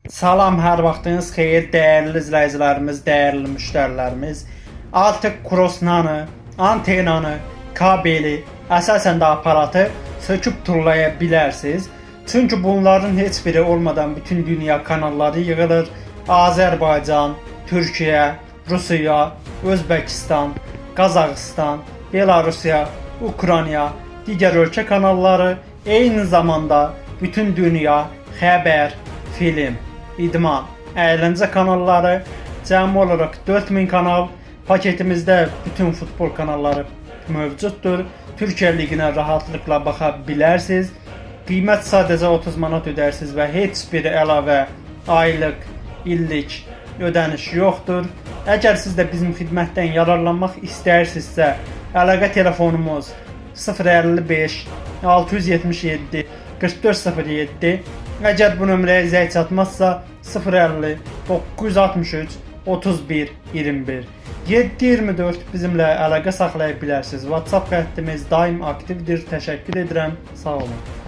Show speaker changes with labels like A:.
A: Salam, hər vaxtınız xeyir, dəyərli izləyicilərimiz, dəyərli müştərilərimiz. Artıq Crossnanı, antenanı, kabeli, əsasən də aparatı söküb turlaya bilərsiniz. Çünki bunların heç biri olmadan bütün dünya kanalları yığılır. Azərbaycan, Türkiyə, Rusiya, Özbəkistan, Qazaxıstan, Belarusiya, Ukrayna, digər ölkə kanalları, eyni zamanda bütün dünya xəbər, film, idman, əyləncə kanalları, cəmi olaraq 4000 kanal paketimizdə bütün futbol kanalları mövcuddur. Türkiyə liqinə rahatlıqla baxa bilərsiniz. Qiymət sadəcə 30 manat ödərsiniz və heç bir əlavə aylıq, illik ödəniş yoxdur. Əgər siz də bizim xidmətdən yararlanmaq istəyirsinizsə, əlaqə telefonumuz 055 677 4407. Əgər bu nömrəyə zəng çatmazsa 050 963 31 21 724 bizimlə əlaqə saxlaya bilərsiniz. WhatsApp xəttimiz daim aktivdir. Təşəkkür edirəm. Sağ olun.